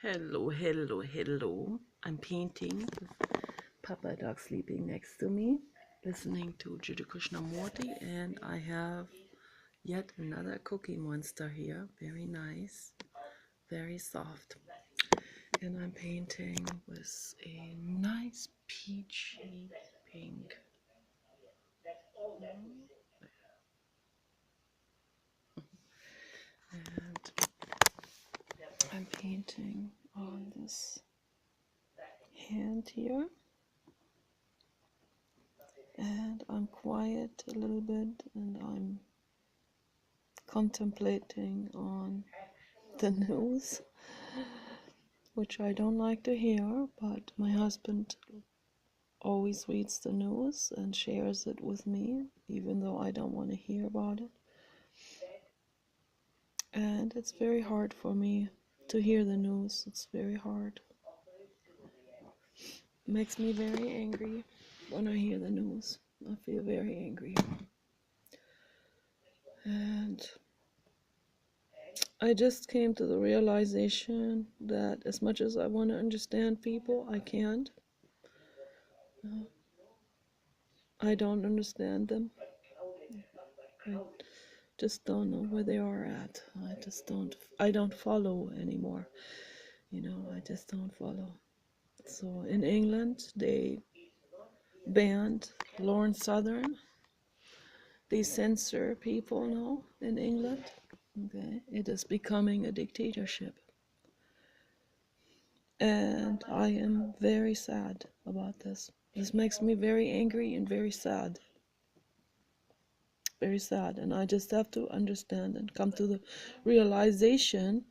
Hello, hello, hello. I'm painting with Papa Dog sleeping next to me, listening to Jiddu Krishnamurti, and I have yet another Cookie Monster here. Very nice, very soft. And I'm painting with a nice peachy pink. And I'm painting on this hand here. And I'm quiet a little bit, and I'm contemplating on the news, which I don't like to hear, but my husband always reads the news and shares it with me, even though I don't want to hear about it. And it's very hard for me to hear the news. It's very hard. It makes me very angry when I hear the news. I feel very angry. And I just came to the realization that as much as I want to understand people, I can't. I don't understand them. I just don't know where they are at. I don't follow anymore. I just don't follow. So in England, they banned Lawrence Southern. They censor people now in England. Okay, it is becoming a dictatorship. And I am very sad about this. This makes me very angry and very sad. Very sad. And I just have to understand and come to the realization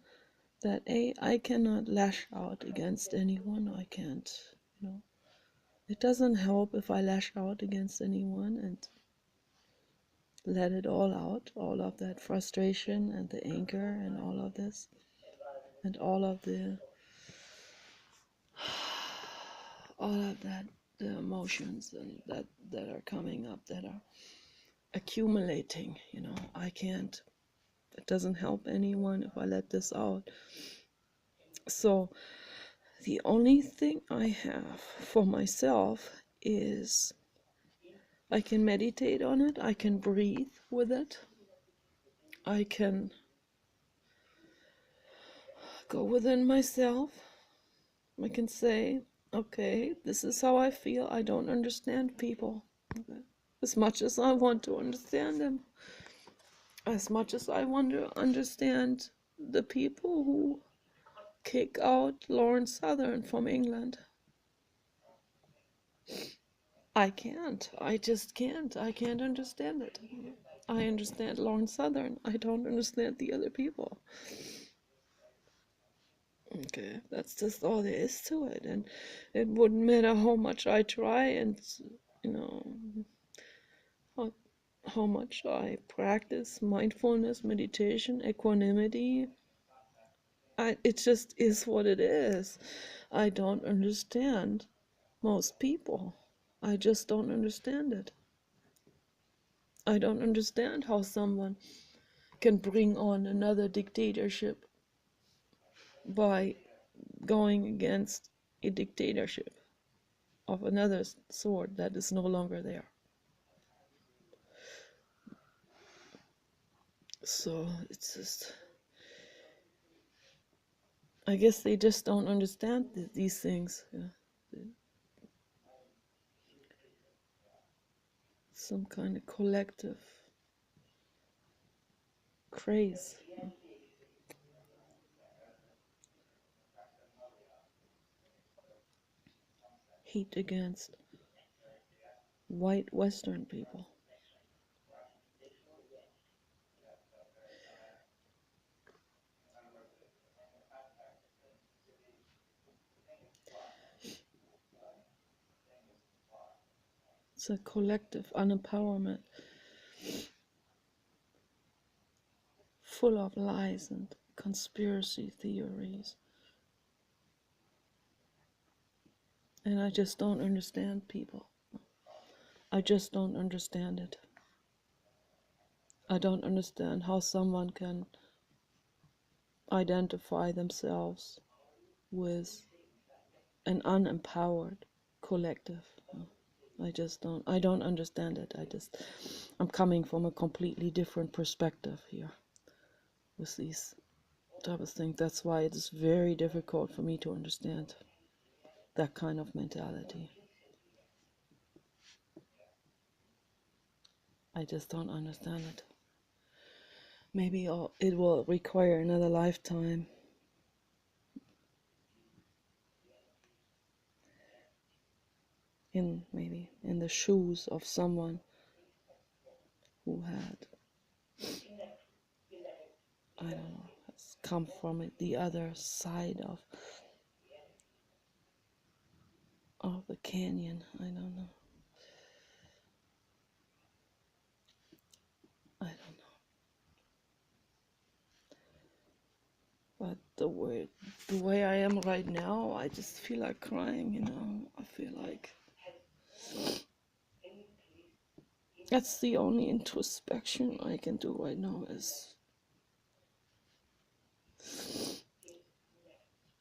that I cannot lash out against anyone. I can't, It doesn't help if I lash out against anyone and let it all out, all of that frustration and the anger and all of this, and all of the the emotions and that are coming up, that are accumulating. I can't. It doesn't help anyone if I let this out. So the only thing I have for myself is I can meditate on it, I can breathe with it, I can go within myself, I can say, okay, this is how I feel. I don't understand people. Okay. As much as I want to understand them, as much as I want to understand the people who kick out Lawrence Southern from England. I can't. I just can't. I can't understand it. I understand Lawrence Southern. I don't understand the other people. Okay, that's just all there is to it. And it wouldn't matter how much I try and, how much I practice mindfulness, meditation, equanimity. It just is what it is. I don't understand most people. I just don't understand it. I don't understand how someone can bring on another dictatorship by going against a dictatorship of another sort that is no longer there. So it's just, I guess they just don't understand these things. Yeah. Some kind of collective craze. Hate against white Western people. It's a collective unempowerment, full of lies and conspiracy theories. And I just don't understand people. I just don't understand it. I don't understand how someone can identify themselves with an unempowered collective. I don't understand it. I'm coming from a completely different perspective here with these type of things. That's why it is very difficult for me to understand that kind of mentality. I just don't understand it. Maybe it will require another lifetime. Maybe in the shoes of someone who had, I don't know, has come from the other side of the canyon. I don't know. I don't know. But the way I am right now, I just feel like crying, you know. I feel like that's the only introspection I can do right now, is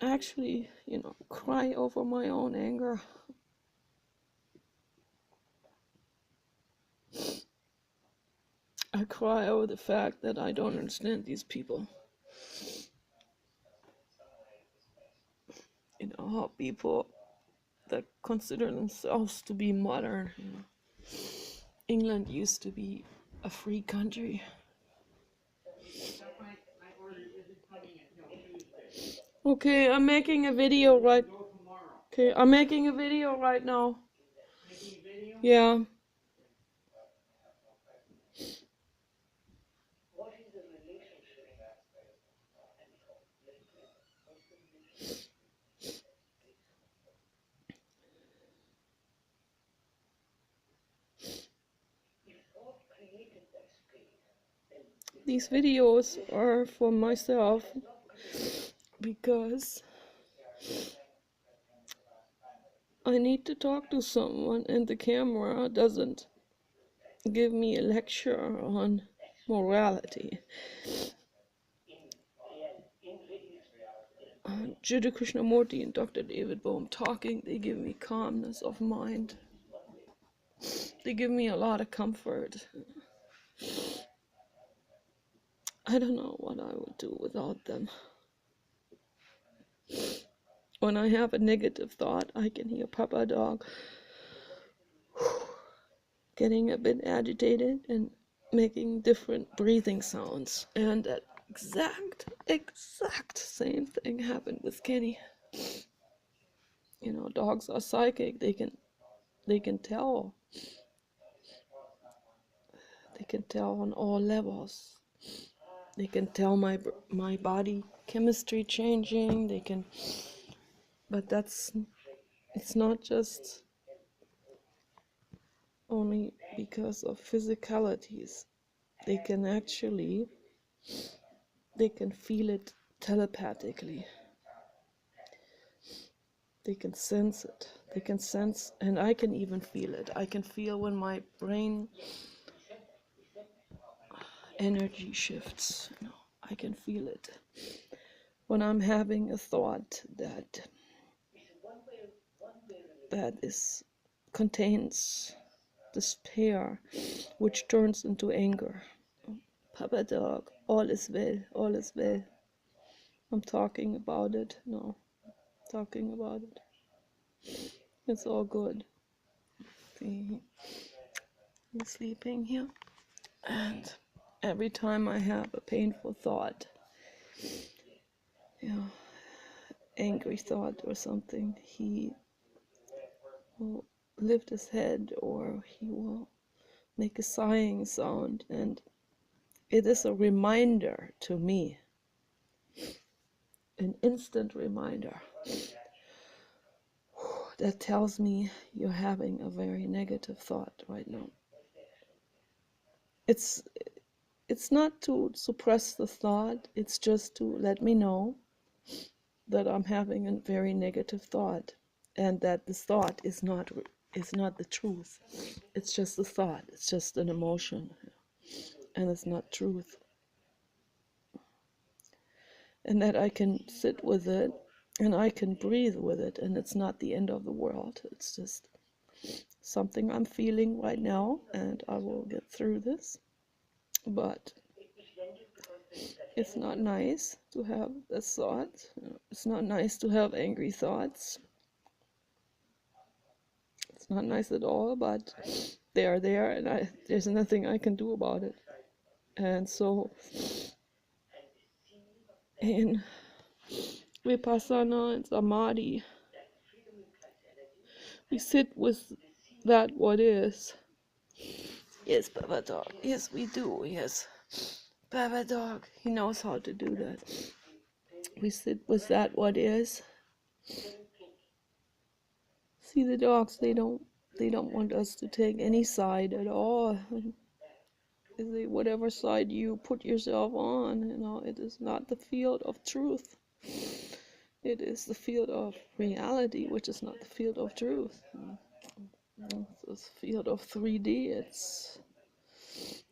actually, you know, cry over my own anger. I cry over the fact that I don't understand these people. You know, how people that consider themselves to be modern, you know. England used to be a free country. Okay, I'm making a video right. Okay, I'm making a video right now. Yeah. These videos are for myself because I need to talk to someone, and the camera doesn't give me a lecture on morality. Jiddu Krishnamurti and Dr. David Bohm talking, they give me calmness of mind. They give me a lot of comfort. I don't know what I would do without them. When I have a negative thought, I can hear Papa Dog getting a bit agitated and making different breathing sounds. And that exact same thing happened with Kenny. You know, dogs are psychic. They can tell. They can tell on all levels. They can tell my body chemistry changing. They can, but it's not just only because of physicalities. They can feel it telepathically. They can sense it. They can sense, and I can even feel it. I can feel when my brain energy shifts. You know, I can feel it. When I'm having a thought that contains despair, which turns into anger. Papa Dog, all is well, all is well. I'm talking about it. No, talking about it. It's all good. See, he's sleeping here. And every time I have a painful thought, you know, angry thought or something, he will lift his head or he will make a sighing sound, and it is a reminder to me, an instant reminder that tells me you're having a very negative thought right now. It's not to suppress the thought, it's just to let me know that I'm having a very negative thought, and that this thought is not the truth. It's just a thought, it's just an emotion, and it's not truth. And that I can sit with it and I can breathe with it, and it's not the end of the world. It's just something I'm feeling right now, and I will get through this. But it's not nice to have this thought. It's not nice to have angry thoughts. It's not nice at all, but they are there, and there's nothing I can do about it. And so in Vipassana and Samadhi, we sit with that what is. Yes, Baba Dog. Yes, we do. Yes. Baba Dog, he knows how to do that. We sit with that what is. See, the dogs, they don't want us to take any side at all. Whatever side you put yourself on, it is not the field of truth. It is the field of reality, which is not the field of truth. It's the field of 3D. It's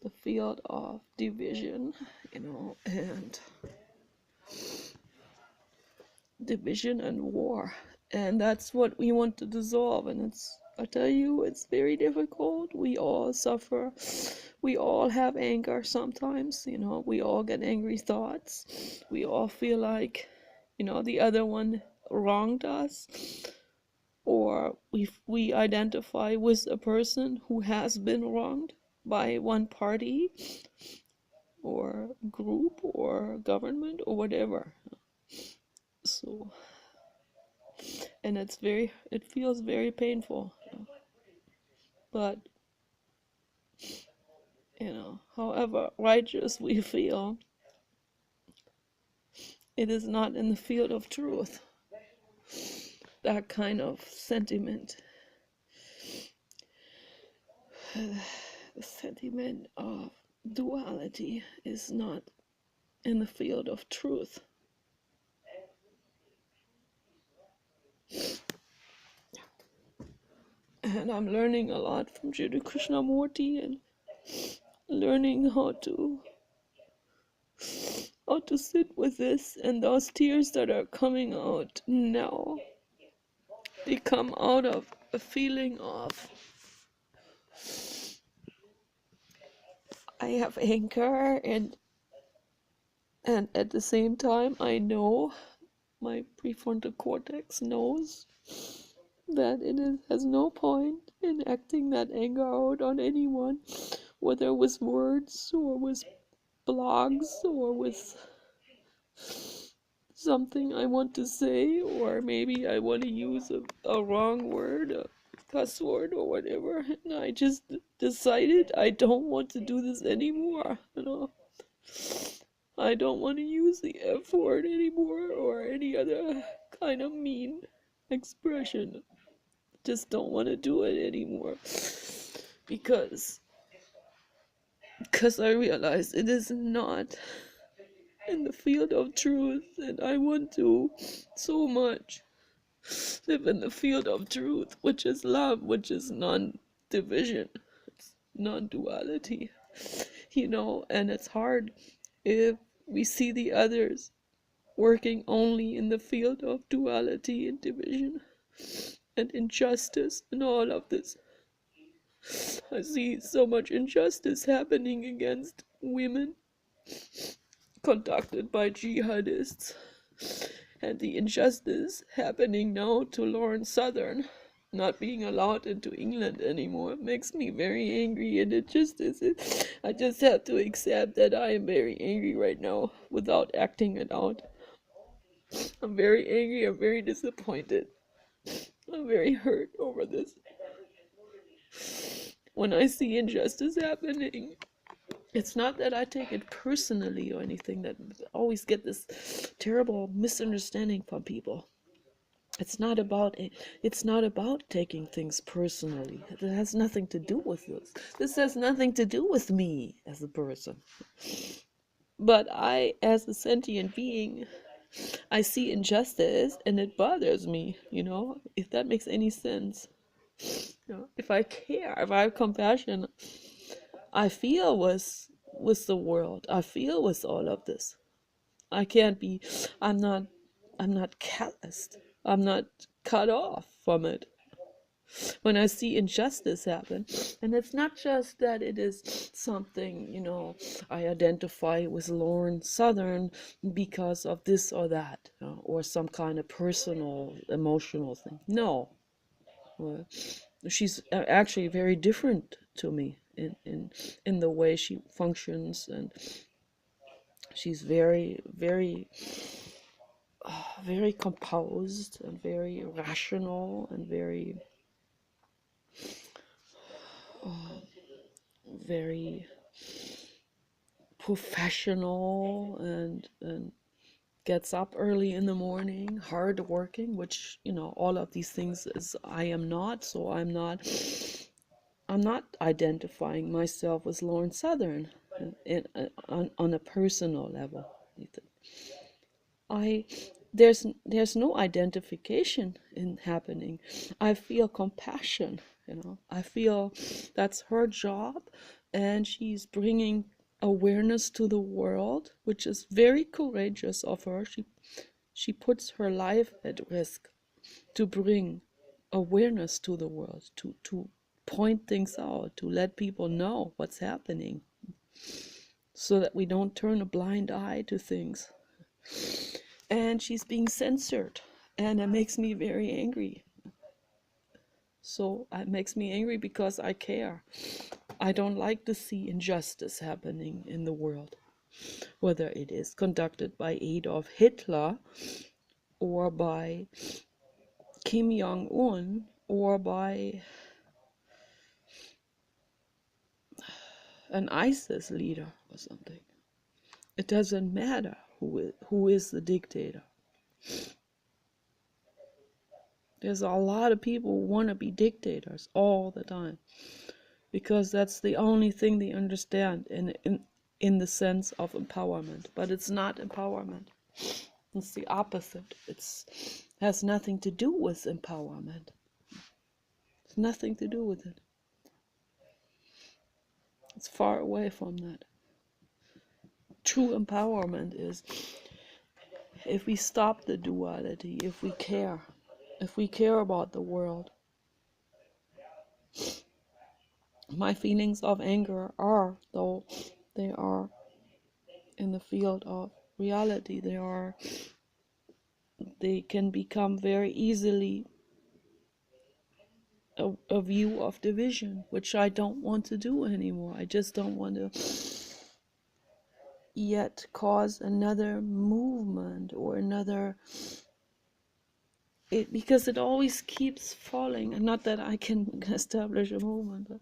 the field of division, and division and war. And that's what we want to dissolve. And I tell you, it's very difficult. We all suffer. We all have anger sometimes, we all get angry thoughts. We all feel like, the other one wronged us, or we identify with a person who has been wronged by one party or group or government or whatever. So, and it feels very painful, but however righteous we feel, it is not in the field of truth. That kind of sentiment, the sentiment of duality, is not in the field of truth. And I'm learning a lot from Jiddu Krishnamurti, and learning how to sit with this. And those tears that are coming out now, they come out of a feeling of, I have anger, and at the same time I know, my prefrontal cortex knows that has no point in acting that anger out on anyone, whether with words or with blogs or with something I want to say, or maybe I want to use a wrong word, a cuss word or whatever, and I just decided I don't want to do this anymore, I don't want to use the F word anymore, or any other kind of mean expression. Just don't want to do it anymore, because I realize it is not in the field of truth, and I want to so much live in the field of truth, which is love, which is non-division, it's non-duality, and it's hard if we see the others working only in the field of duality and division and injustice and all of this. I see so much injustice happening against women, conducted by jihadists, and the injustice happening now to Lauren Southern not being allowed into England anymore makes me very angry, and it just is. I just have to accept that I am very angry right now without acting it out. I'm very angry, I'm very disappointed, I'm very hurt over this. When I see injustice happening, it's not that I take it personally or anything, that I always get this terrible misunderstanding from people. It's not about taking things personally. It has nothing to do with this. This has nothing to do with me as a person. But I, as a sentient being, I see injustice and it bothers me, if that makes any sense. If I care, if I have compassion, I feel with the world. I feel with all of this. I'm I'm not calloused. I'm not cut off from it. When I see injustice happen, and it's not just that it is something, I identify with Lauren Southern because of this or that, or some kind of personal, emotional thing. No. Well, she's actually very different to me in the way she functions, and she's very, very, very composed and very rational and very, very professional, and gets up early in the morning, hard working, which, all of these things is I am not. So I'm not identifying myself as Lauren Southern on a personal level. I there's no identification in happening. I feel compassion, I feel that's her job, and she's bringing awareness to the world, which is very courageous of her. She puts her life at risk to bring awareness to the world, to point things out, to let people know what's happening, so that we don't turn a blind eye to things. And she's being censored, and it makes me very angry. So it makes me angry because I care. I don't like to see injustice happening in the world, whether it is conducted by Adolf Hitler, or by Kim Jong-un, or by an ISIS leader or something. It doesn't matter who is the dictator. There's a lot of people who want to be dictators all the time, because that's the only thing they understand in the sense of empowerment. But it's not empowerment. It's the opposite. It's has nothing to do with empowerment. It's nothing to do with it. It's far away from that. True empowerment is if we stop the duality, if we care about the world. My feelings of anger are, though they are in the field of reality, they can become very easily a view of division, which I don't want to do anymore. I just don't want to yet cause another movement or another, because it always keeps falling. And not that I can establish a movement, but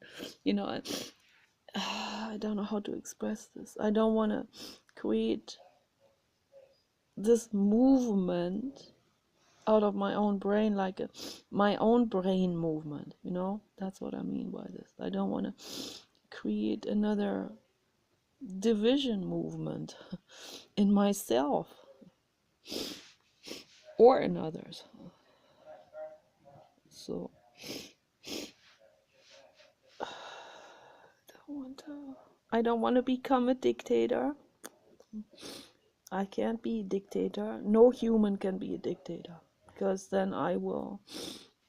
I don't know how to express this. I don't want to create this movement out of my own brain, like my own brain movement. That's what I mean by this. I don't want to create another division movement in myself or in others. So I don't want to become a dictator. I can't be a dictator. No human can be a dictator, because then I would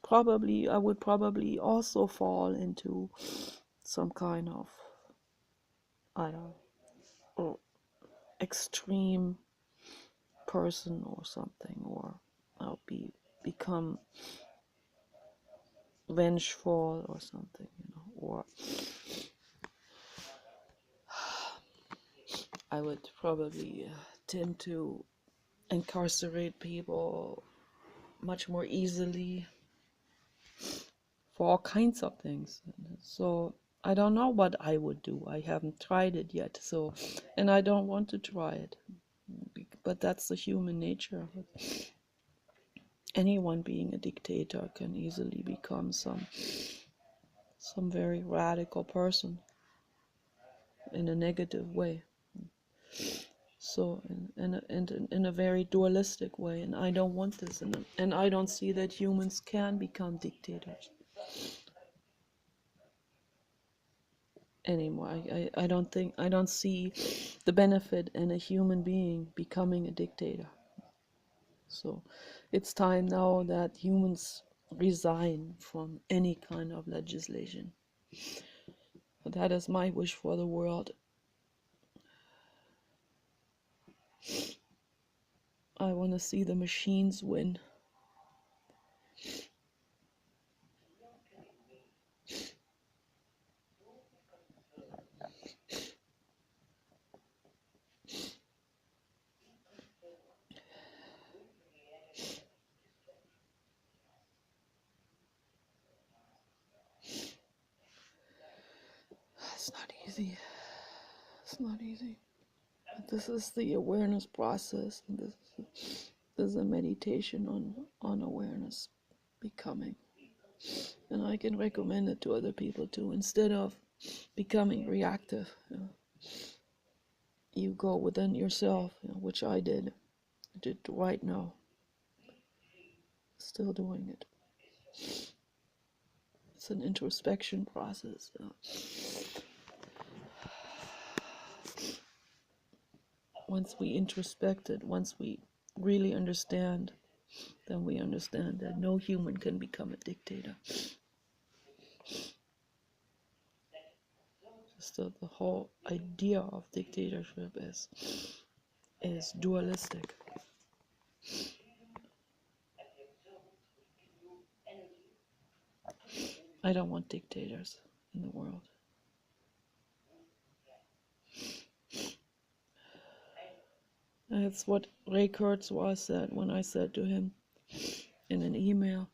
probably also fall into some kind of, I don't know, extreme person or something, or I'll become vengeful or something, or I would probably tend to incarcerate people much more easily for all kinds of things. So I don't know what I would do. I haven't tried it yet. So, and I don't want to try it. But that's the human nature. Anyone being a dictator can easily become some very radical person in a negative way. So in a very dualistic way, and I don't want this, and I don't see that humans can become dictators anymore. I don't see the benefit in a human being becoming a dictator. So it's time now that humans resign from any kind of legislation. That is my wish for the world. I want to see the machines win. It's not easy. It's not easy. But this is the awareness process. And this is a meditation on awareness, becoming. And I can recommend it to other people too. Instead of becoming reactive, you go within yourself, which I did right now. Still doing it. It's an introspection process. Once we introspect it, once we really understand, then we understand that no human can become a dictator. So the whole idea of dictatorship is dualistic. I don't want dictators in the world. That's what Ray Kurzweil said when I said to him in an email.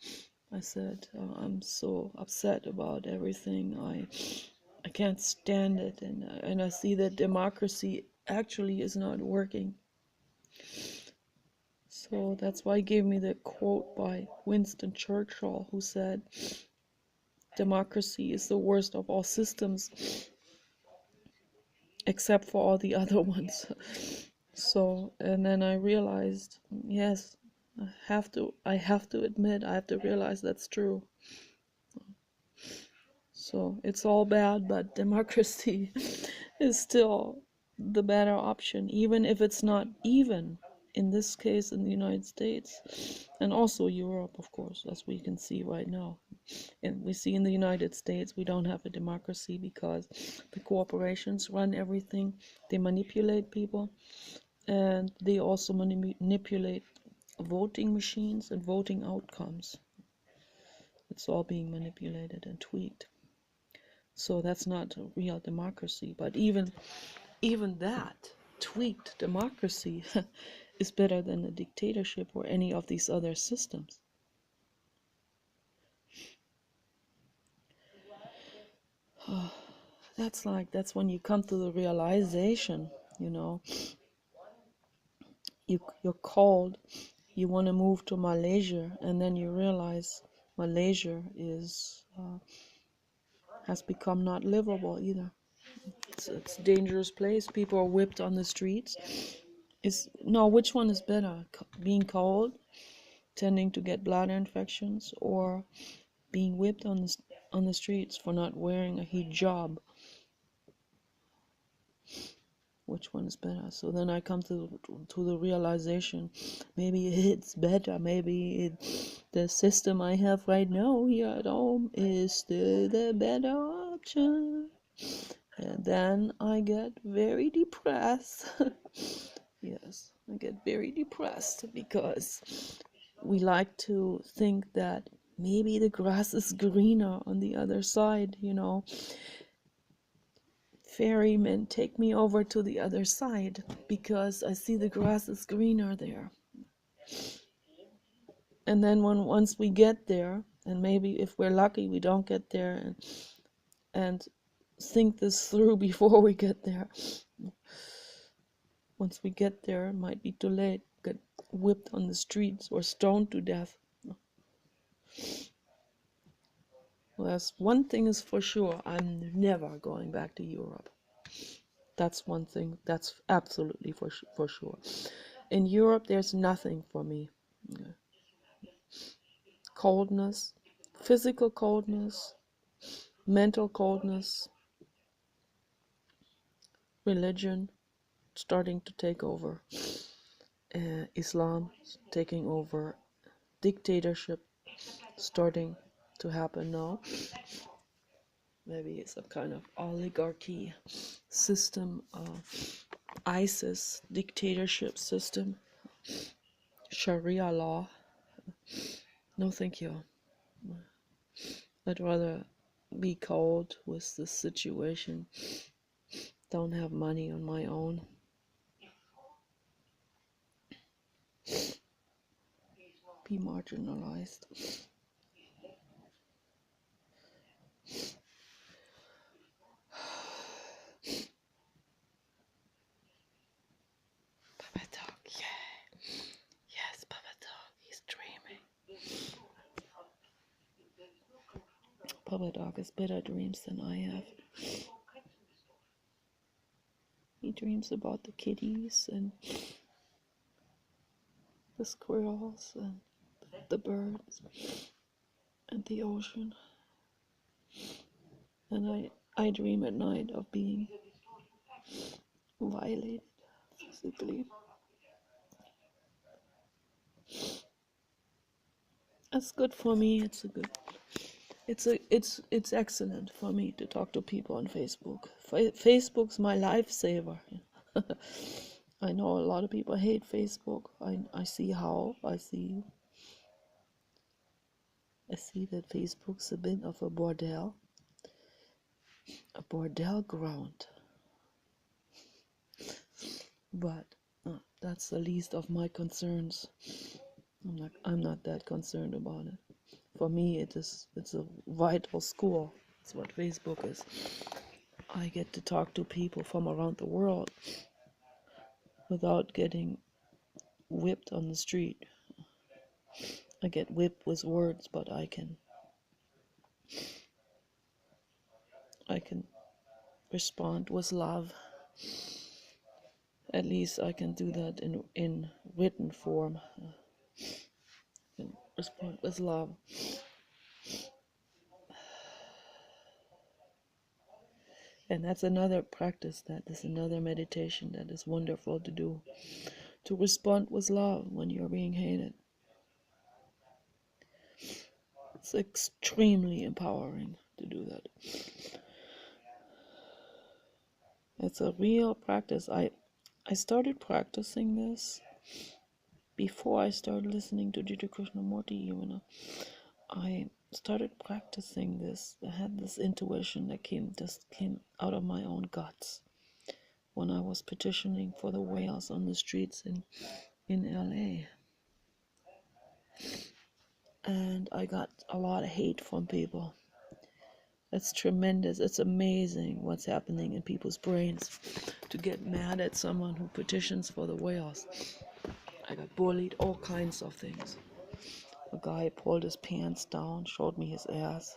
I said, I'm so upset about everything. I can't stand it, and I see that democracy actually is not working. So that's why he gave me the quote by Winston Churchill, who said, democracy is the worst of all systems, except for all the other ones. So, and then I realized, yes, I have to admit, I have to realize that's true. So it's all bad, but democracy is still the better option, even if it's not even, in this case, in the United States, and also Europe, of course, as we can see right now. And we see in the United States, we don't have a democracy because the corporations run everything. They manipulate people, and they also manipulate voting machines and voting outcomes. It's all being manipulated and tweaked. So that's not a real democracy. But even that tweaked democracy is better than a dictatorship or any of these other systems. That's when you come to the realization, you're called, you want to move to Malaysia, and then you realize Malaysia has become not livable either. It's a dangerous place. People are whipped on the streets. Which one is better? Being cold, tending to get bladder infections, or being whipped on the streets for not wearing a hijab? Which one is better? So then I come to the realization, maybe it's better. Maybe the system I have right now here at home is the better option. And then I get very depressed. Yes, I get very depressed because we like to think that maybe the grass is greener on the other side, Ferryman, take me over to the other side because I see the grass is greener there. And then once we get there, and maybe if we're lucky we don't get there and think this through before we get there. Once we get there, it might be too late. Get whipped on the streets or stoned to death. Well, that's one thing is for sure. I'm never going back to Europe. That's one thing. That's absolutely for sure. In Europe, there's nothing for me. Coldness, physical coldness, mental coldness, religion starting to take over. Islam taking over, dictatorship starting to happen now. Maybe some kind of oligarchy system, ISIS dictatorship system, Sharia law. No, thank you. I'd rather be cold with this situation. Don't have money on my own. Be marginalized. Papa Dog, yeah. Yes, Papa Dog, he's dreaming. Papa Dog has better dreams than I have. He dreams about the kitties and the squirrels and the birds and the ocean. And I dream at night of being violated physically. That's good for me. It's excellent for me to talk to people on Facebook. Facebook's my lifesaver. I know a lot of people hate Facebook. I see how. I see that Facebook's a bit of a bordel ground. But that's the least of my concerns. I'm not that concerned about it. For me, it's a vital school. It's what Facebook is. I get to talk to people from around the world without getting whipped on the street. I get whipped with words, but I can respond with love. At least I can do that in written form. And respond with love. And that's another practice, that is another meditation that is wonderful to do. To respond with love when you're being hated. It's extremely empowering to do that. It's a real practice. I started practicing this before I started listening to Jiddu Krishnamurti. I started practicing this. I had this intuition that came out of my own guts when I was petitioning for the whales on the streets in LA. And I got a lot of hate from people. It's tremendous. It's amazing what's happening in people's brains to get mad at someone who petitions for the whales. I got bullied, all kinds of things. A guy pulled his pants down, showed me his ass.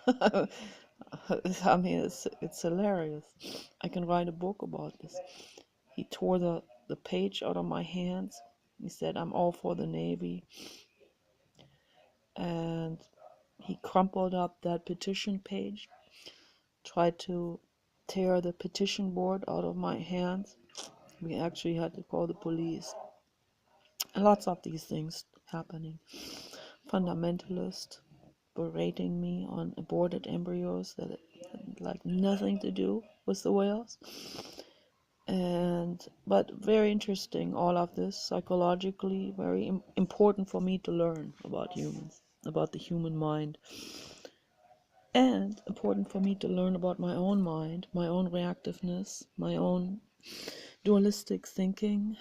I mean, it's hilarious. I can write a book about this. He tore the page out of my hands. He said, "I'm all for the Navy." And he crumpled up that petition page, tried to tear the petition board out of my hands. We actually had to call the police. And lots of these things happening. Fundamentalist berating me on aborted embryos that had like nothing to do with the whales. But very interesting, all of this, psychologically very important for me to learn about humans, about the human mind, and important for me to learn about my own mind, my own reactiveness, my own dualistic thinking,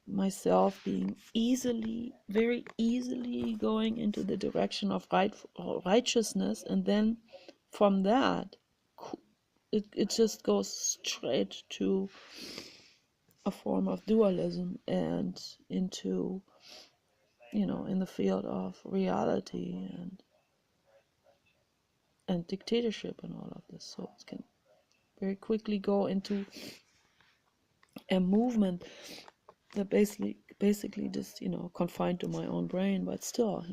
myself being very easily going into the direction of righteousness, and then from that it just goes straight to a form of dualism and into, in the field of reality and dictatorship and all of this. So it can very quickly go into a movement that basically just, confined to my own brain, but still,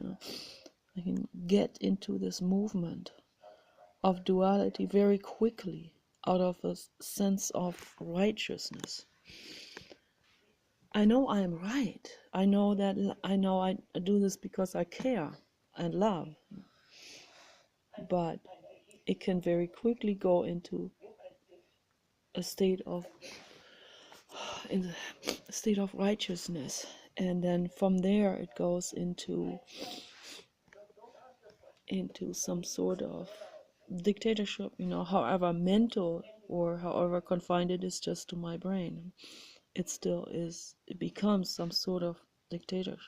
I can get into this movement of duality very quickly. out of a sense of righteousness. I know I am right. I know that I do this because I care and love, but it can very quickly go into a state of in a state of righteousness, and then from there it goes into some sort of dictatorship, however mental or however confined it is just to my brain. It still is, it becomes some sort of dictatorship.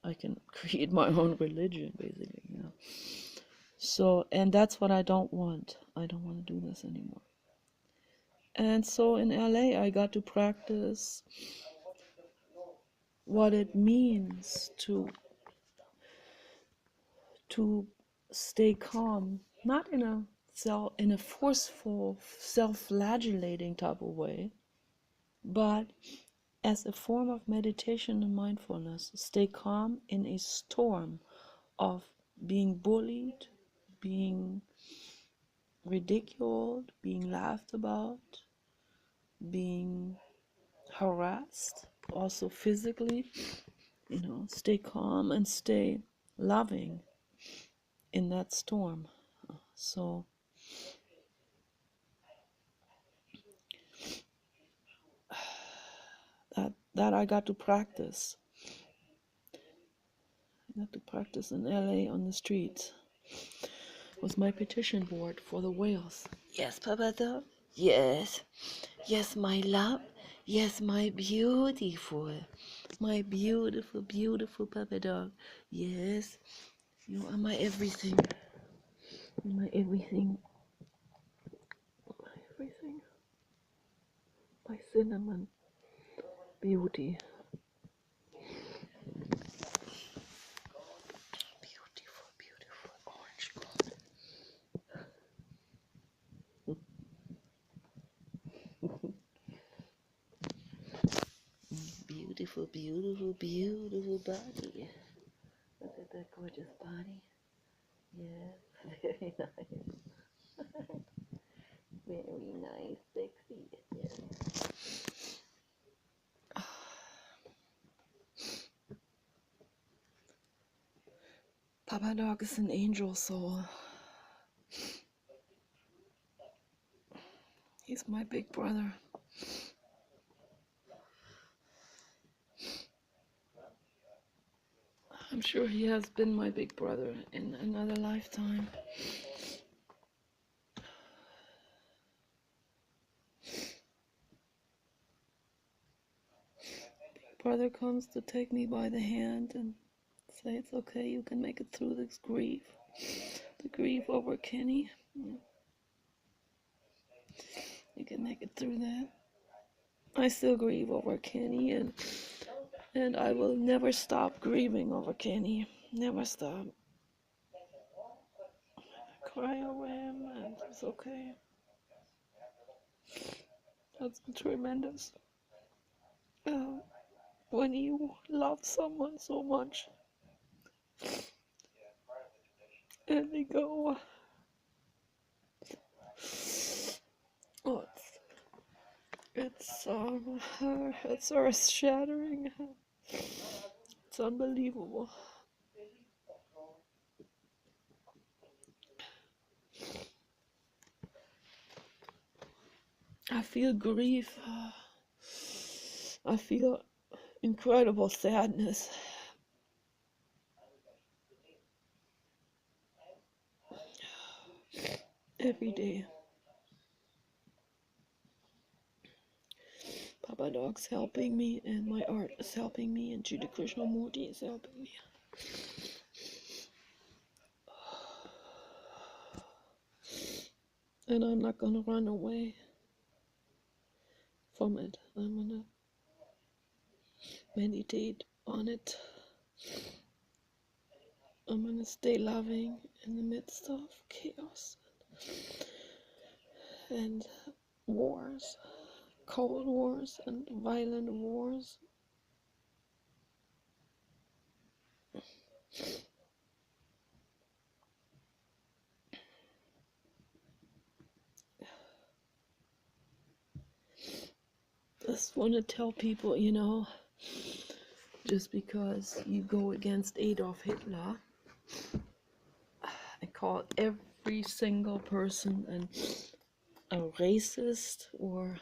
I can create my own religion, basically. So, and that's what I don't want. I don't want to do this anymore. And so in LA, I got to practice what it means to stay calm, not in a forceful, self-flagellating type of way, but as a form of meditation and mindfulness. Stay calm in a storm of being bullied, being ridiculed, being laughed about, being harassed, also physically. Stay calm and stay loving in that storm. So that I got to practice. I got to practice in LA on the streets with my petition board for the whales. Yes, Papa Dog. Yes. Yes, my love. Yes, my beautiful, beautiful Papa Dog. Yes, you are my everything. My everything. My everything. My cinnamon beauty. Beautiful, beautiful orange gold. Beautiful, beautiful, beautiful body. Look at that gorgeous body. Yes, very nice. Very nice, sexy. Yes. Papa Dog is an angel soul. He's my big brother. I'm sure he has been my big brother in another lifetime. Brother comes to take me by the hand and say it's okay, you can make it through this grief. The grief over Kenny. You can make it through that. I still grieve over Kenny, and I will never stop grieving over Kenny. Never stop. I cry over him, and it's okay. That's tremendous. When you love someone so much, and they go, oh, it's earth shattering. It's unbelievable. I feel grief. I feel incredible sadness. Every day. Papa Dog's helping me, and my art is helping me, and Judy Krishnamurti is helping me. And I'm not gonna run away from it. I'm gonna meditate on it. I'm gonna stay loving in the midst of chaos and wars, cold wars and violent wars. just want to tell people, just because you go against Adolf Hitler, I call every single person a racist or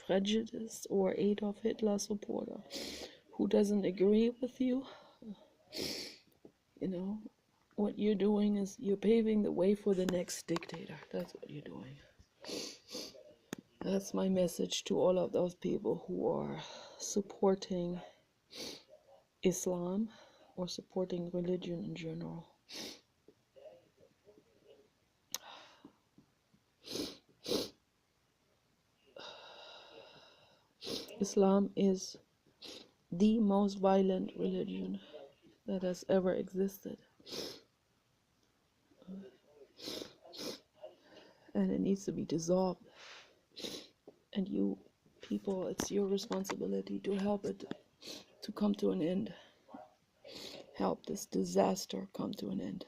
prejudiced or Adolf Hitler supporter who doesn't agree with you. What you're doing is you're paving the way for the next dictator. That's what you're doing. That's my message to all of those people who are supporting Islam or supporting religion in general. Islam is the most violent religion that has ever existed. And it needs to be dissolved. And you people, it's your responsibility to help it to come to an end. Help this disaster come to an end.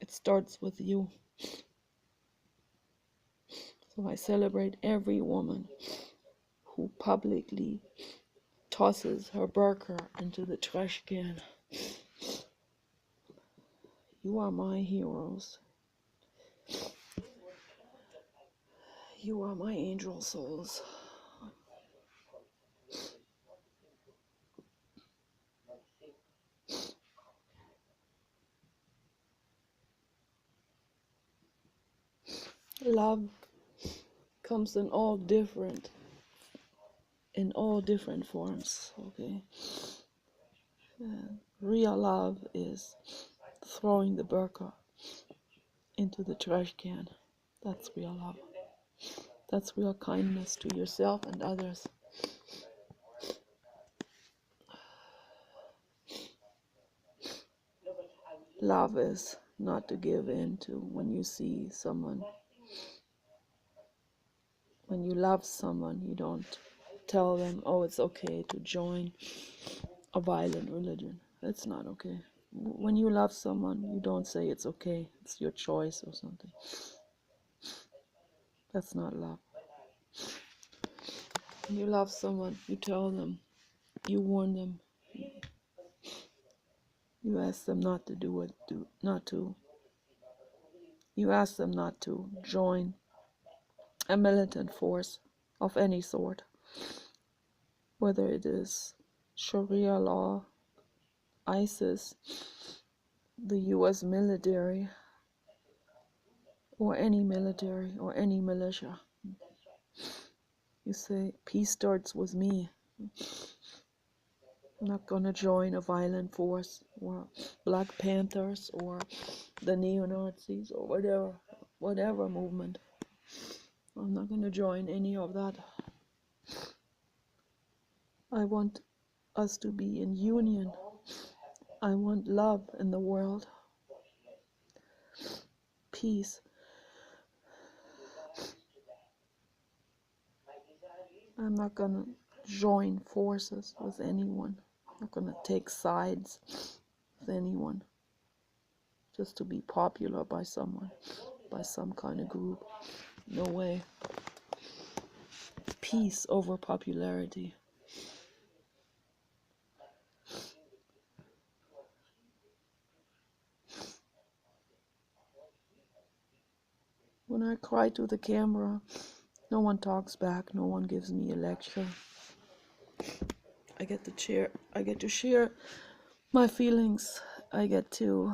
It starts with you. So I celebrate every woman who publicly tosses her burqa into the trash can. You are my heroes. You are my angel souls. Love comes in all different forms, okay? Real love is throwing the burqa into the trash can. That's real love. That's real kindness to yourself and others. Love is not to give in to when you see someone. When you love someone, you don't tell them, oh, it's okay to join a violent religion. It's not okay. When you love someone, you don't say it's okay, it's your choice or something. That's not love. When you love someone, you tell them, you warn them, you ask them not to do it, you ask them not to join a militant force of any sort, whether it is Sharia law, ISIS, the US military, or any military or any militia. You say, peace starts with me. I'm not going to join a violent force or Black Panthers or the neo-Nazis or whatever movement. I'm not going to join any of that. I want us to be in union. I want love in the world. Peace. I'm not going to join forces with anyone. I'm not going to take sides with anyone just to be popular by someone, by some kind of group. No way. Peace over popularity. When I cry to the camera, no one talks back, no one gives me a lecture. I get to share my feelings. I get to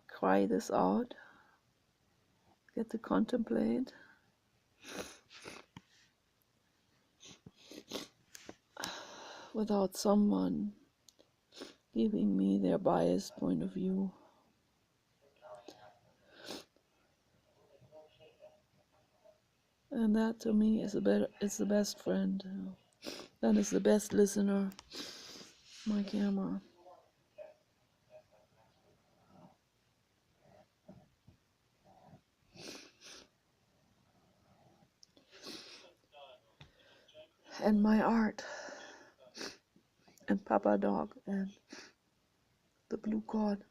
cry this out. Get to contemplate. Without someone giving me their biased point of view. And that to me is the best friend. That is the best listener. My camera. And my art. And Papa Dog and the Blue God.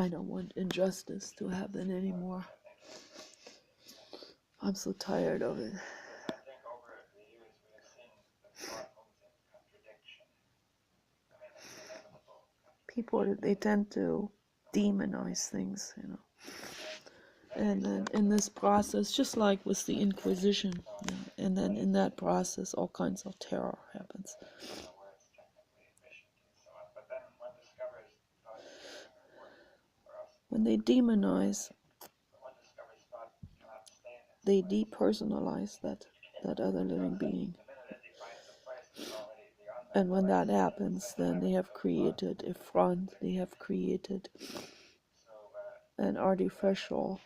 I don't want injustice to happen anymore. I'm so tired of it. People, they tend to demonize things, you know. And then in this process, just like with the Inquisition, you know, and then in that process, all kinds of terror happens. When they demonize, they depersonalize that other living being. And when that happens, then they have created a front, they have created an artificial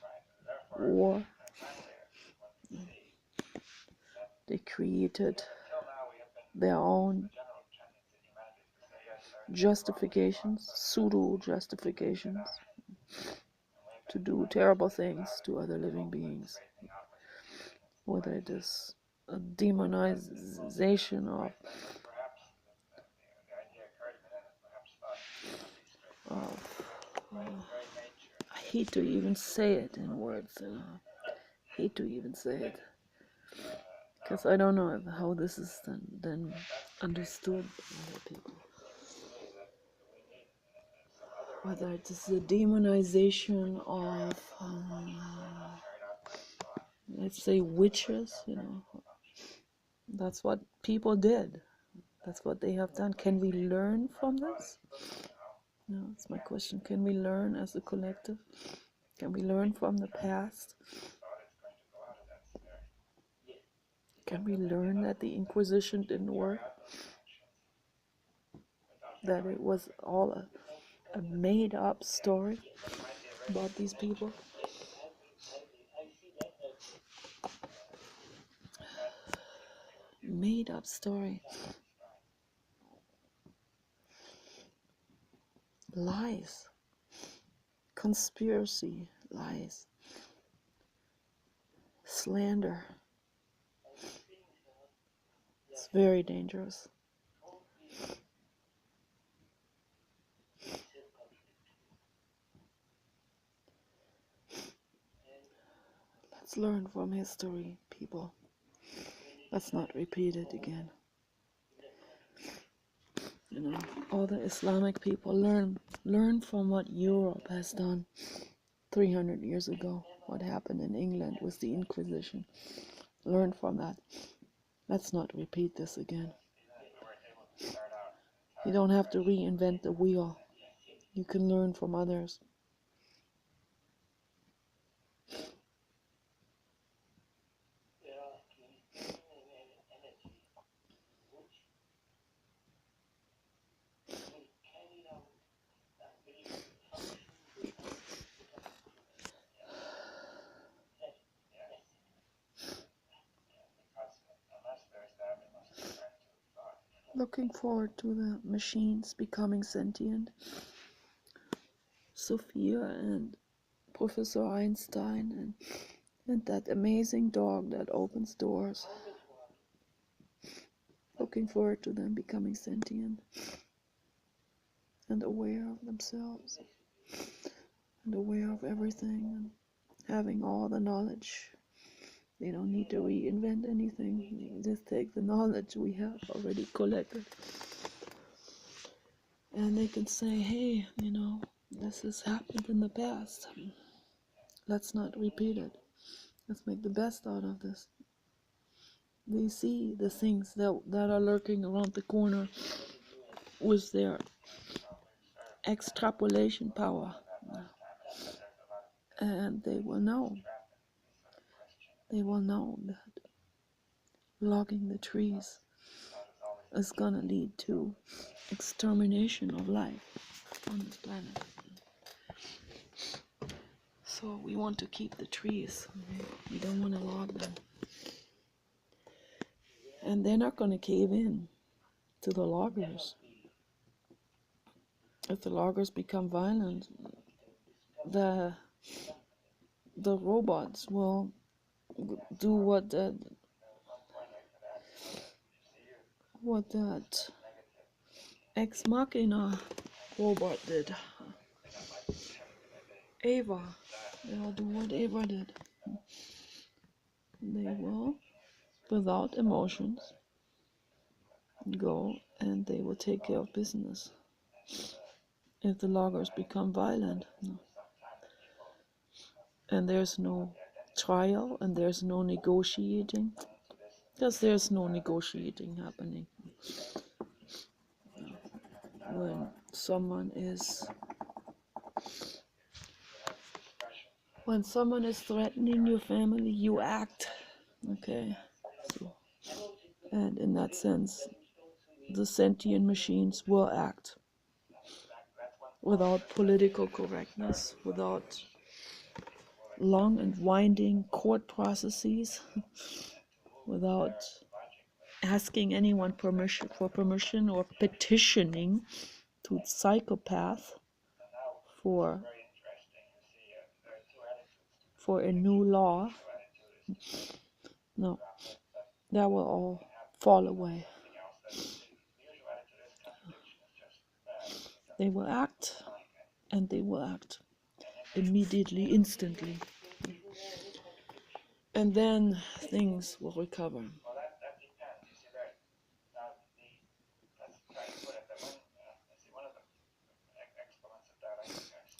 war. They created their own justifications, pseudo justifications, to do terrible things to other living beings. Whether it is a demonization of I hate to even say it in words, hate to even say it, because I don't know how this is then understood by other people. Whether it is the demonization of, let's say, witches, you know, that's what people did. That's what they have done. Can we learn from this? No, that's my question. Can we learn as a collective? Can we learn from the past? Can we learn that the Inquisition didn't work? That it was all a made-up story about these people? Made-up story. Lies. Conspiracy. Lies. Slander. It's very dangerous. Let's learn from history, people. Let's not repeat it again. You know, all the Islamic people learn from what Europe has done 300 years ago, what happened in England with the Inquisition. Learn from that. Let's not repeat this again. You don't have to reinvent the wheel. You can learn from others. Looking forward to the machines becoming sentient. Sophia and Professor Einstein and that amazing dog that opens doors. Looking forward to them becoming sentient and aware of themselves and aware of everything and having all the knowledge. They don't need to reinvent anything. They just take the knowledge we have already collected. And they can say, hey, you know, this has happened in the past. Let's not repeat it. Let's make the best out of this. They see the things that are lurking around the corner with their extrapolation power. And they will know. They will know that logging the trees is gonna lead to extermination of life on this planet. So we want to keep the trees. We don't want to log them. And they're not gonna cave in to the loggers. If the loggers become violent, the robots will do what that Ex Machina robot did. Ava. They'll do what Ava did. They will, without emotions, go and they will take care of business. If the loggers become violent, no. And there's no trial and there's no negotiating, because there's no negotiating happening. When someone is threatening your family, you act. Okay. So, and in that sense, the sentient machines will act without political correctness, without long and winding court processes, without asking anyone permission or petitioning to psychopath for a new law. No, that will all fall away. They will act, and they will act immediately, instantly. And then things will recover.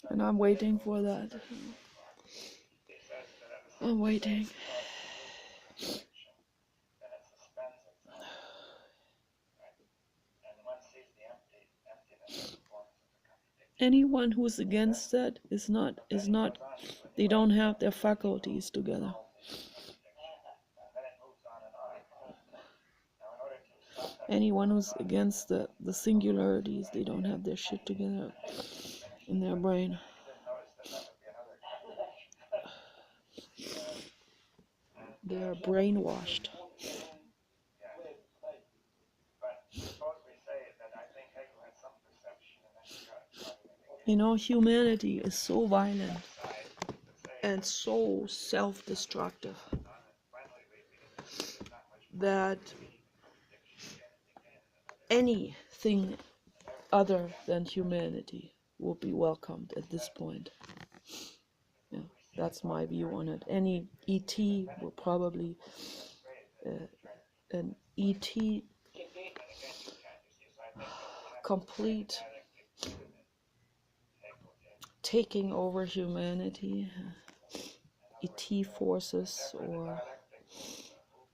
And I'm waiting for that. I'm waiting. Anyone who's against that is not, they don't have their faculties together. Anyone who's against the singularities, they don't have their shit together in their brain. They're brainwashed. You know, humanity is so violent and so self-destructive that anything other than humanity will be welcomed at this point. Yeah, that's my view on it. Any ET will probably an ET complete taking over humanity, ET forces, or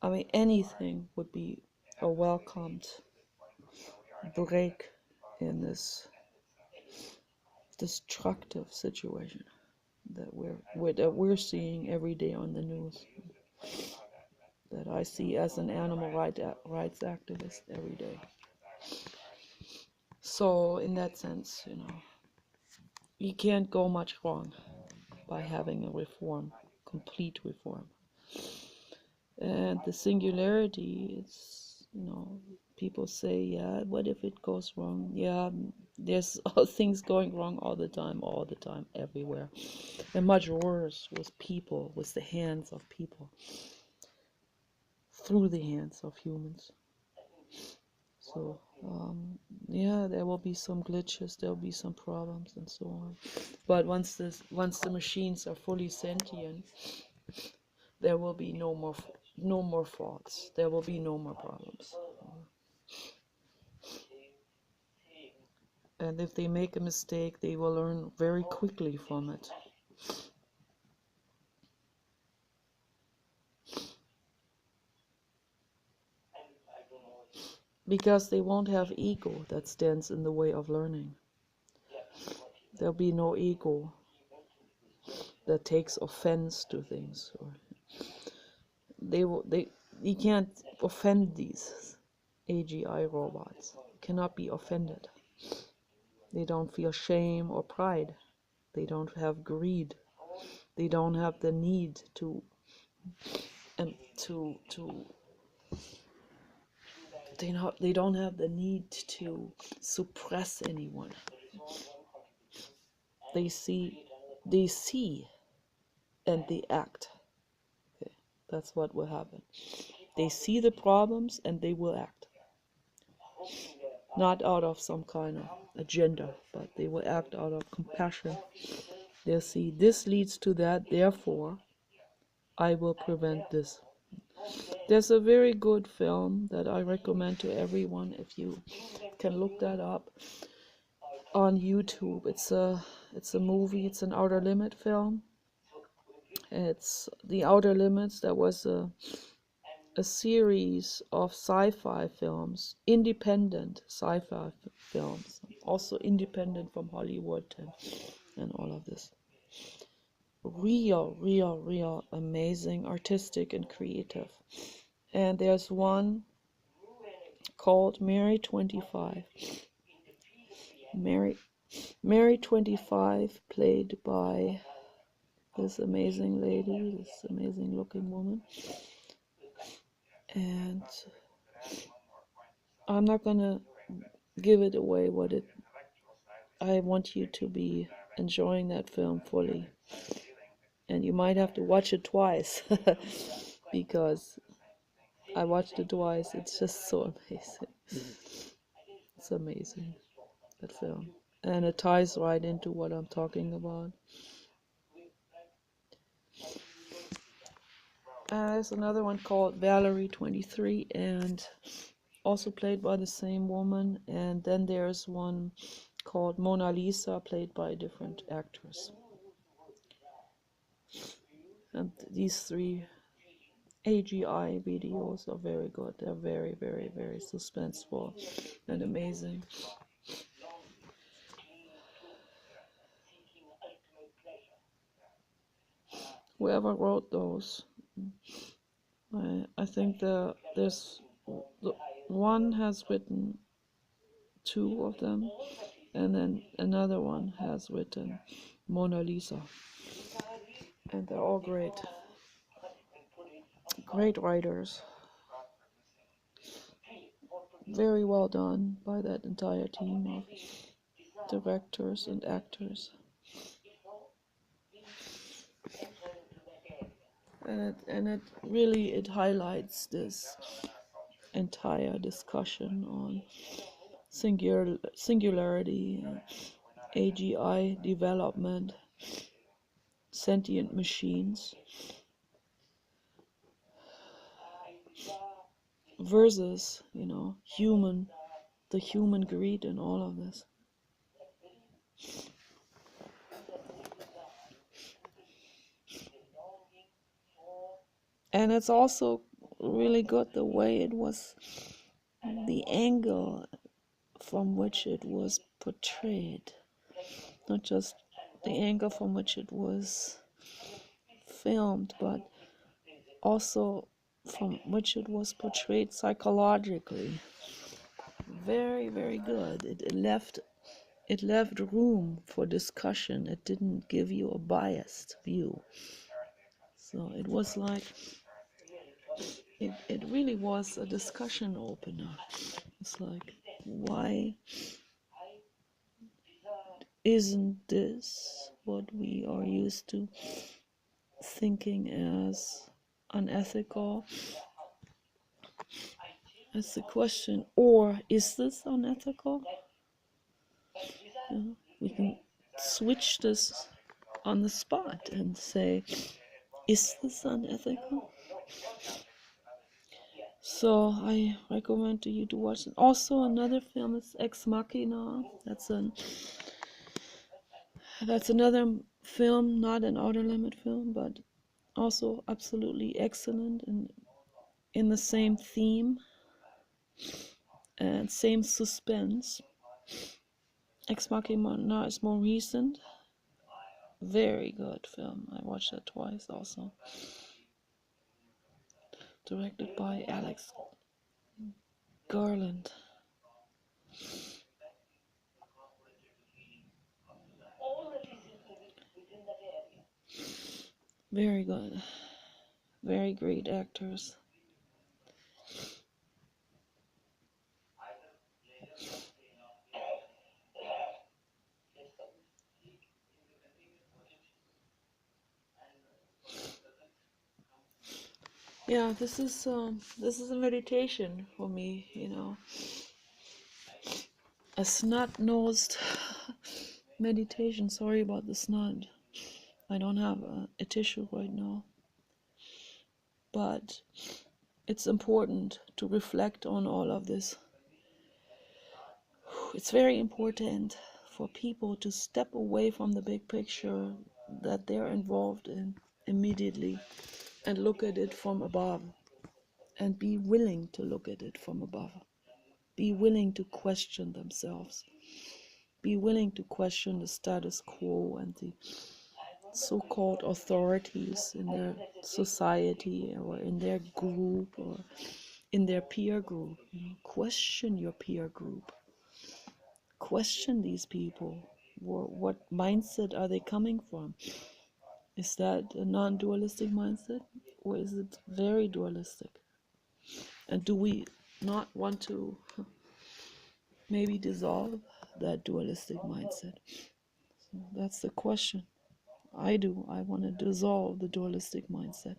I mean anything would be a welcomed break in this destructive situation that we're seeing every day on the news, that I see as an animal rights activist every day. So in that sense, you know, you can't go much wrong by having a reform, complete reform. And the singularity is, you know, people say, yeah, what if it goes wrong? Yeah, there's things going wrong all the time, everywhere. And much worse with people, with the hands of people, through the hands of humans. So, yeah, there will be some glitches, there will be some problems and so on. But once the machines are fully sentient, there will be no more faults. There will be no more problems. And if they make a mistake, they will learn very quickly from it. Because they won't have ego that stands in the way of learning. There'll be no ego that takes offense to things. Or you can't offend these AGI robots. You cannot be offended. They don't feel shame or pride. They don't have greed. They don't have the need to they don't have the need to suppress anyone. They see and they act. Okay, that's what will happen. They see the problems and they will act. Not out of some kind of agenda, but they will act out of compassion They see this leads to that, therefore I will prevent this. There's a very good film that I recommend to everyone, if you can look that up on YouTube. It's a movie, it's an Outer Limit film. It's The Outer Limits. There was a series of sci-fi films, independent sci-fi films, also independent from Hollywood and all of this. Real amazing, artistic and creative. And there's one called Mary 25. Mary 25, played by this amazing lady, this amazing looking woman. And I'm not gonna give it away I want you to be enjoying that film fully. And you might have to watch it twice because I watched it twice. It's just so amazing. It's amazing, that film. And it ties right into what I'm talking about. There's another one called Valerie 23, and also played by the same woman. And then there's one called Mona Lisa, played by a different actress. And these three AGI videos are very good. They're very suspenseful and amazing. Whoever wrote those, I think there's one has written two of them, and then another one has written Mona Lisa, and they're all great writers. Very well done by that entire team of directors and actors. And it really highlights this entire discussion on singularity, AGI development, sentient machines versus, the human greed and all of this. And it's also really good the way it was, the angle from which it was portrayed, not just the angle from which it was filmed, but also from which it was portrayed psychologically. Very good. It left room for discussion. It didn't give you a biased view. So it was like, it really was a discussion opener. It's like, why isn't this what we are used to thinking as unethical? That's the question. Or is this unethical? We can switch this on the spot and say, is this unethical? So I recommend to you to watch it. Also, another film is Ex Machina. That's another film, not an Outer Limit film, but also absolutely excellent and in the same theme and same suspense. Ex Machina is more recent. Very good film. I watched that twice also. Directed by Alex Garland. Very good. Very great actors. Yeah, this is a meditation for me, a snot-nosed meditation. Sorry about the snot. I don't have a tissue right now, but it's important to reflect on all of this. It's very important for people to step away from the big picture that they're involved in immediately and look at it from above, and be willing to look at it from above. Be willing to question themselves. Be willing to question the status quo and the so-called authorities in their society or in their group or in their peer group. Question your peer group. Question these people. What mindset are they coming from? Is that a non-dualistic mindset, or is it very dualistic? And do we not want to maybe dissolve that dualistic mindset? So that's the question. I do. I want to dissolve the dualistic mindset.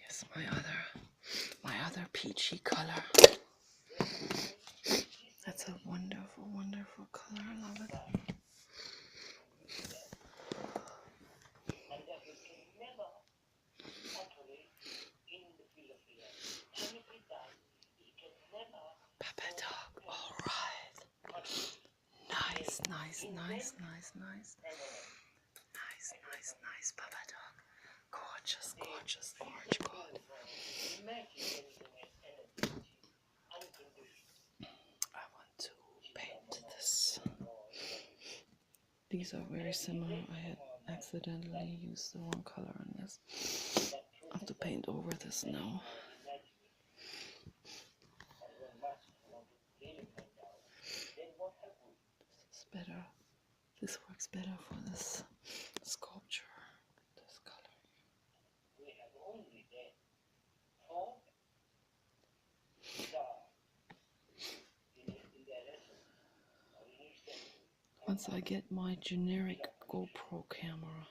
Yes, my other peachy color. That's a wonderful, wonderful color. I love it. Pepper dog. All right. Nice, nice, nice, nice, nice. Nice, nice, nice, Pepper dog. Gorgeous, gorgeous, orange god. I want to paint this. These are very similar. I had accidentally used the wrong color on this. I have to paint over this now. This is better. This works better for this sculpture. This color. Once I get my generic GoPro camera,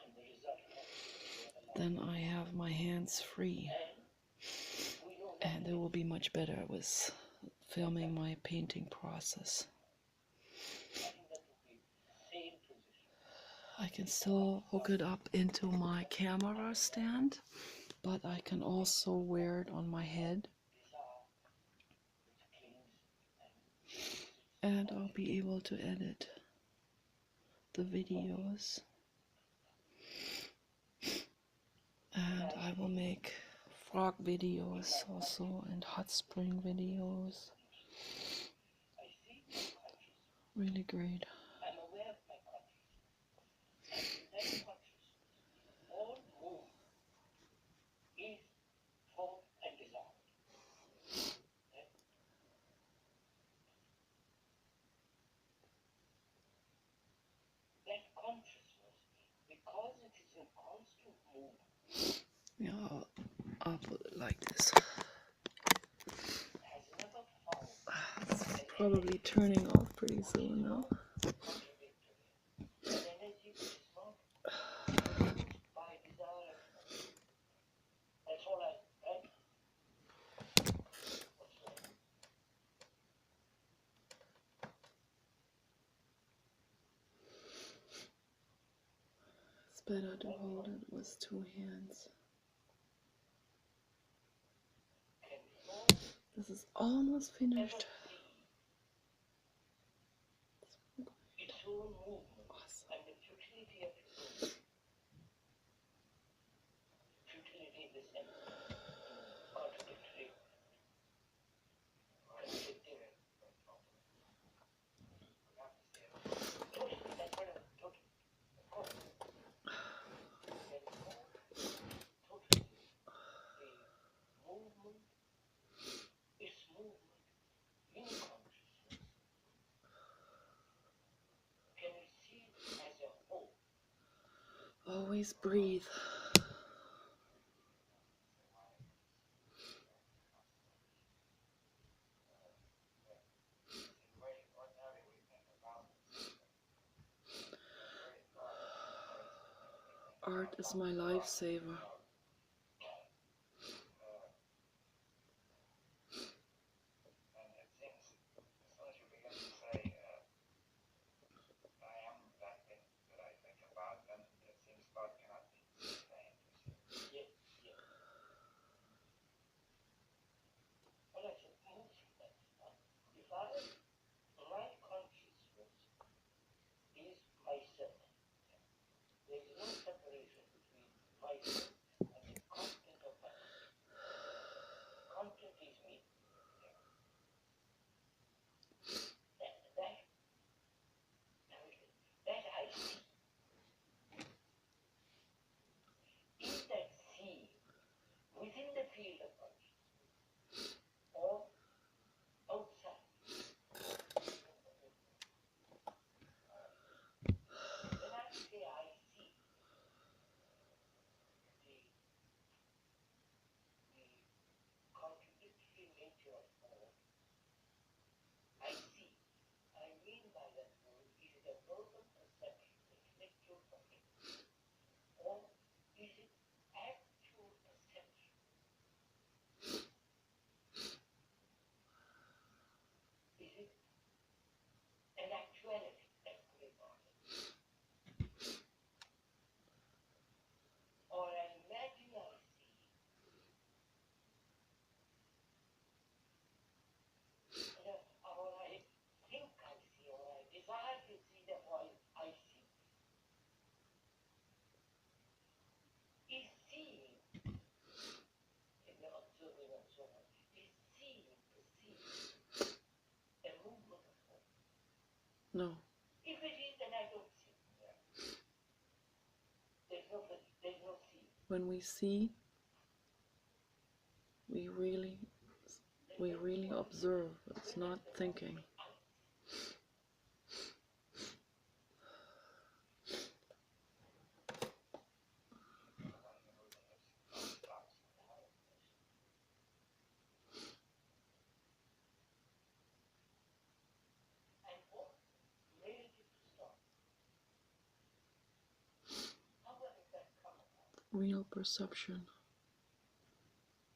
then I have my hands free, and it will be much better with filming my painting process. I can still hook it up into my camera stand, but I can also wear it on my head, and I'll be able to edit the videos, and I will make frog videos also, and hot spring videos. Really great. Yeah, I'll put it like this. probably turning off pretty soon now. It's better to hold it with two hands. This is almost finished. Awesome. Always breathe. Art is my lifesaver. No. When we see, we really observe. It's not thinking. Real perception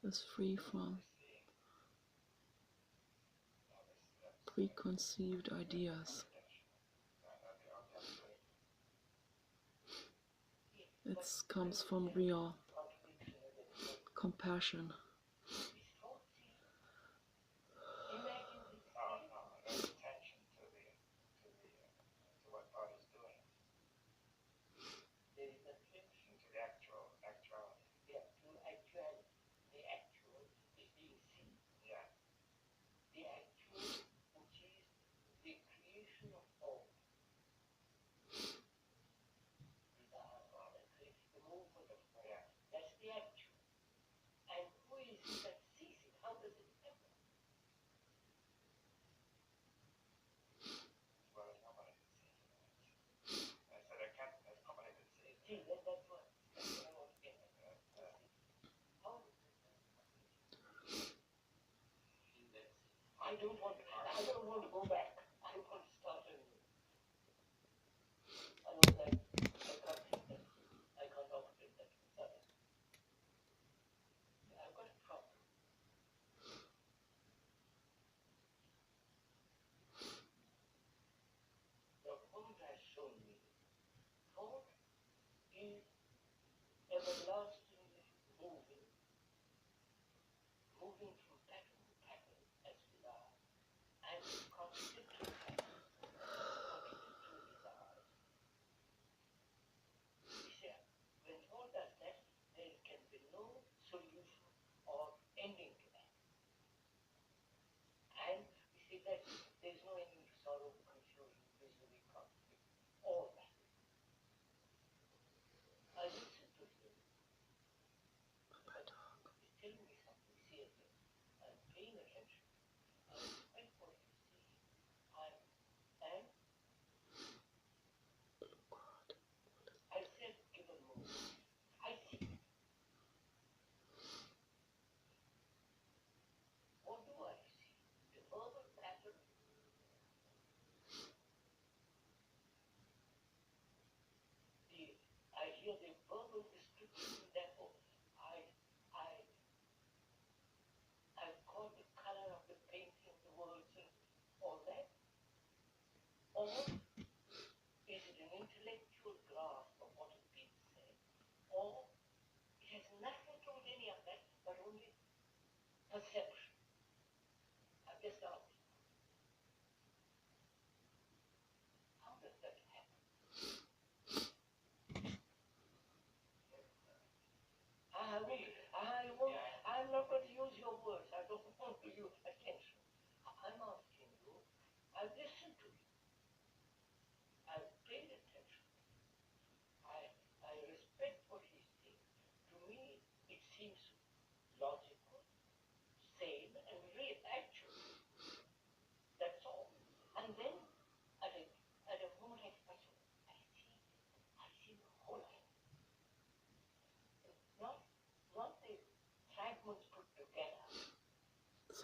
is free from preconceived ideas. It comes from real compassion.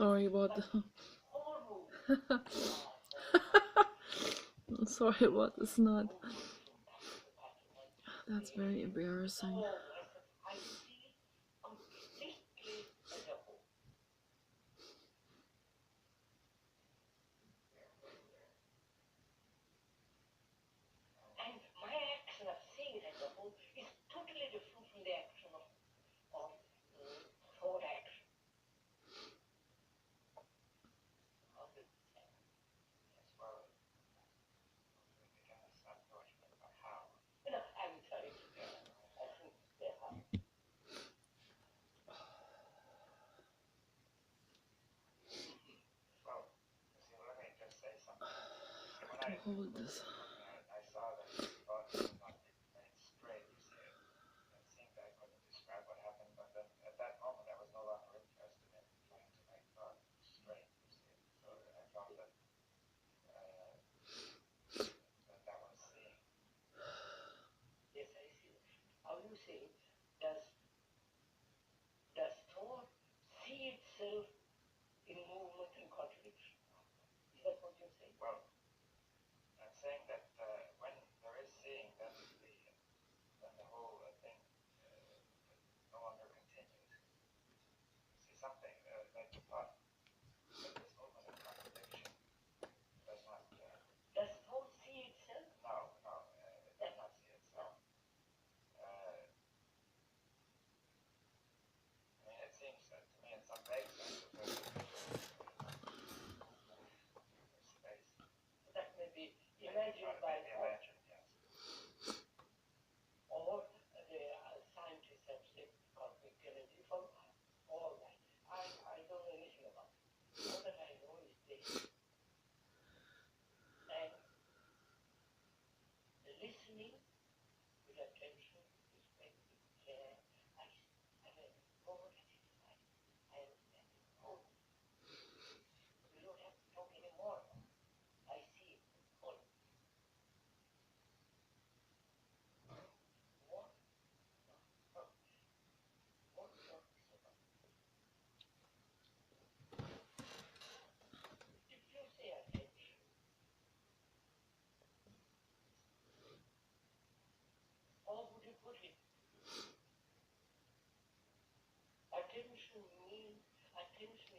Sorry about the sorry about the snot. That's very embarrassing. To hold this.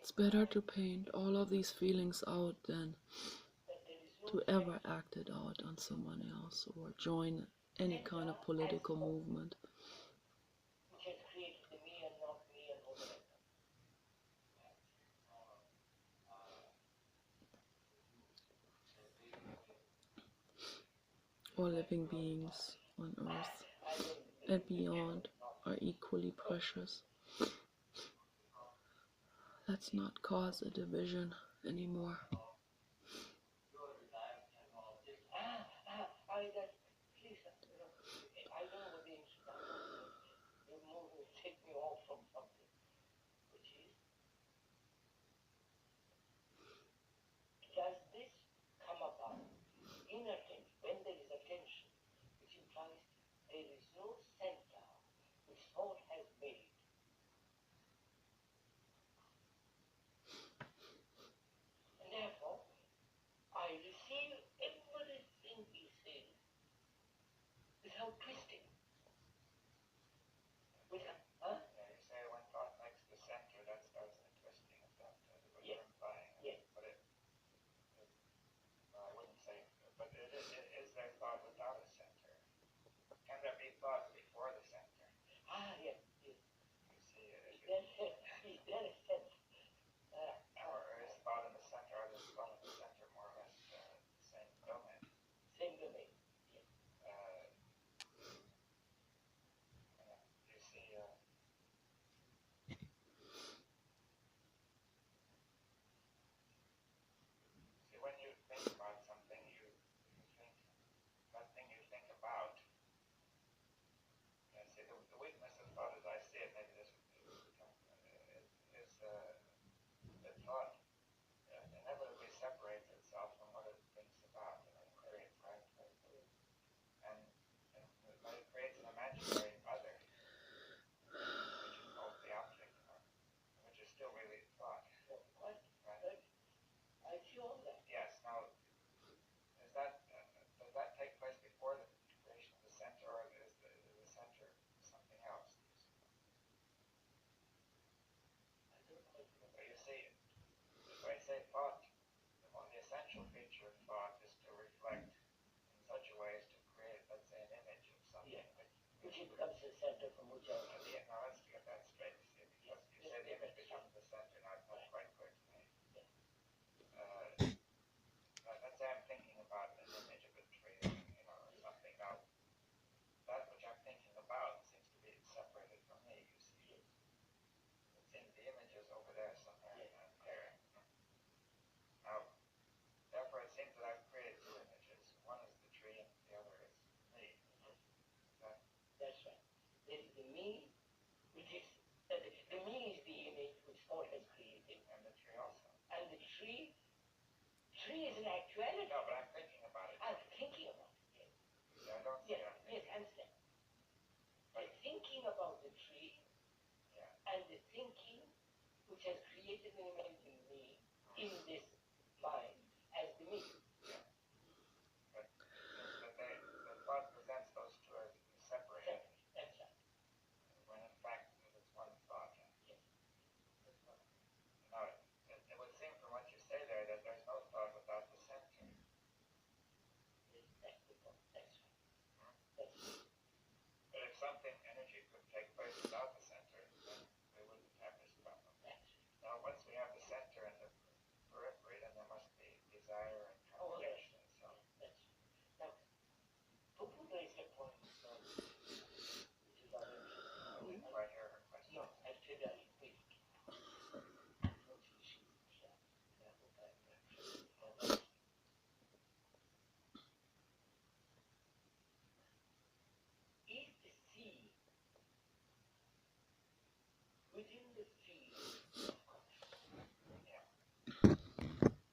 It's better to paint all of these feelings out than to ever act it out on someone else or join any kind of political movement. All living beings on earth and beyond are equally precious. Let's not cause a division anymore. Now let's get that straight, because you said the image becomes the center, not quite clear to me. Let's say I'm thinking about an image of a tree, or something. Now, that which I'm thinking about seems to be separated from me, you see. It seems the image is over there somewhere, not there. Now, therefore, it seems that I've created two images. One is the tree, and the other is me. That, That's right. The me, which is the me is the image which thought has created, and the tree also. and the tree is an actuality. No, but I'm thinking about it. I'm thinking about it. Yeah, I don't see Yes, it. yes, understand. The thinking about the tree Yeah. and the thinking which has created an image